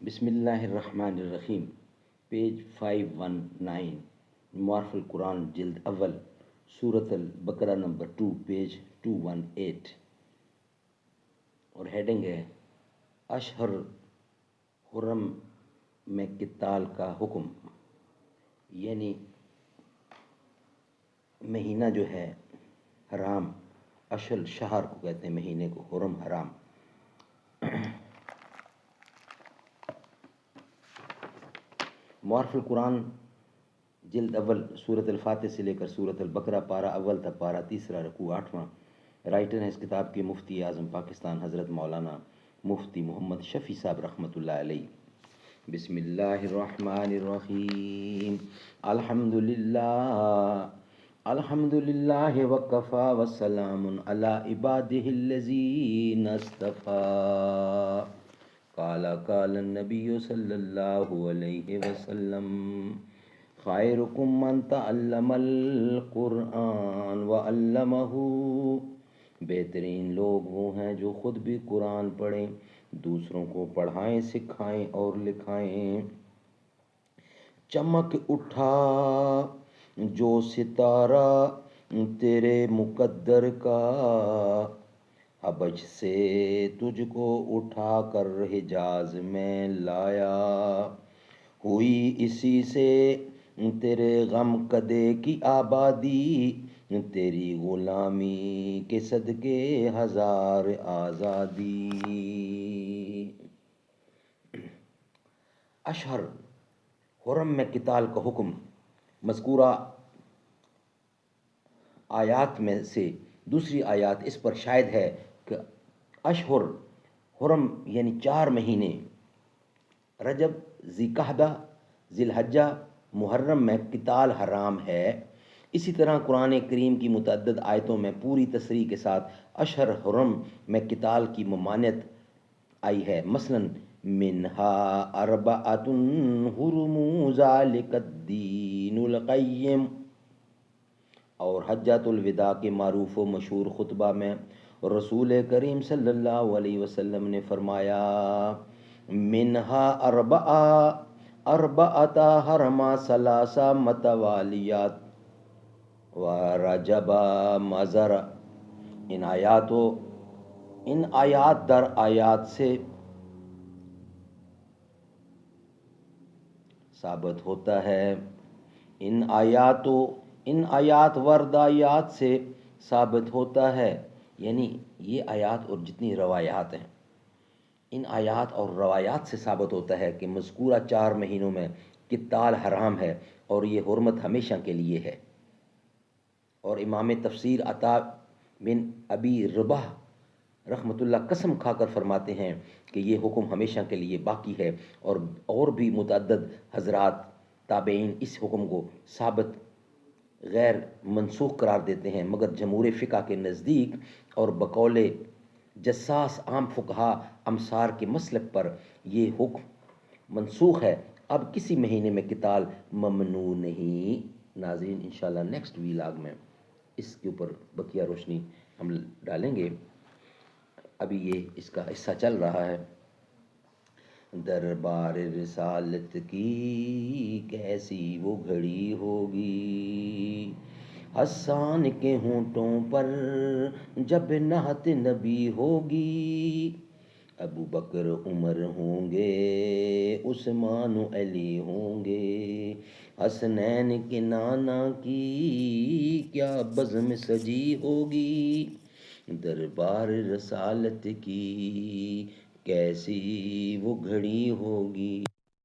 بسم اللہ الرحمن الرحیم، پیج 519، معارف القرآن جلد اول، سورۃ البقرہ نمبر 2، پیج 218، اور ہیڈنگ ہے اشہر حرم میں قتال کا حکم، یعنی مہینہ جو ہے حرام، اشہر شہر کو کہتے ہیں، مہینے کو حرم حرام۔ معارف القرآن جلد اول، سورۃ الفاتح سے لے کر سورۃ البقرہ، پارہ اول تک، پارہ تیسرا، رکوع 8واں۔ رائٹر ہیں اس کتاب کے مفتی اعظم پاکستان حضرت مولانا مفتی محمد شفیع صاحب رحمۃ اللہ علیہ۔ بسم اللہ الرحمن الرحیم، الحمد للہ وکفی وسلام علی عبادہ الذین اصطفی۔ قال النبی صلی اللہ علیہ وسلم، خیرکم من تعلم القرآن وعلمہ۔ بہترین لوگ وہ ہیں جو خود بھی قرآن پڑھیں، دوسروں کو پڑھائیں، سکھائیں اور لکھائیں۔ چمک اٹھا جو ستارہ تیرے مقدر کا، حبش سے تجھ کو اٹھا کر حجاز میں لایا۔ ہوئی اسی سے تیرے غم کدے کی آبادی، تیری غلامی کے صدقے ہزار آزادی۔ اشہر حرم میں قتال کا حکم مذکورہ آیات میں سے دوسری آیات اس پر شاہد ہے کہ اشہر حرم یعنی 4 مہینے رجب، ذی الحجہ، محرم میں قتال حرام ہے۔ اسی طرح قرآن کریم کی متعدد آیتوں میں پوری تصریح کے ساتھ اشہر حرم میں قتال کی ممانعت آئی ہے۔ مثلاً منہا اربعۃ حرم ذالک الدین القیم، اور حجۃ الوداع کے معروف و مشہور خطبہ میں رسول کریم صلی اللہ علیہ وسلم نے فرمایا، منہا اربعۃ حرم ثلاث متوالیات و رجب مضر۔ ان آیات در آیات سے ثابت ہوتا ہے، ان آیات وردایات سے ثابت ہوتا ہے، یعنی یہ آیات اور جتنی روایات ہیں، ان آیات اور روایات سے ثابت ہوتا ہے کہ مذکورہ 4 مہینوں میں قتال حرام ہے اور یہ حرمت ہمیشہ کے لیے ہے۔ اور امام تفسیر عطا بن ابی رباح رحمۃ اللہ قسم کھا کر فرماتے ہیں کہ یہ حکم ہمیشہ کے لیے باقی ہے، اور بھی متعدد حضرات تابعین اس حکم کو ثابت غیر منسوخ قرار دیتے ہیں، مگر جمہور فقہ کے نزدیک اور بقول جساس عام فقہا امصار کے مسلک پر یہ حکم منسوخ ہے، اب کسی مہینے میں قتال ممنوع نہیں۔ ناظرین، انشاءاللہ نیکسٹ ویلاگ میں اس کے اوپر بقیہ روشنی ہم ڈالیں گے، ابھی یہ اس کا حصہ چل رہا ہے۔ دربار رسالت کی کیسی وہ گھڑی ہوگی، حسان کے ہونٹوں پر جب نعت نبی ہوگی۔ ابو بکر عمر ہوں گے، عثمان و علی ہوں گے، حسنین کے نانا کی کیا بزم سجی ہوگی۔ دربار رسالت کی کیسی وہ گھڑی ہوگی۔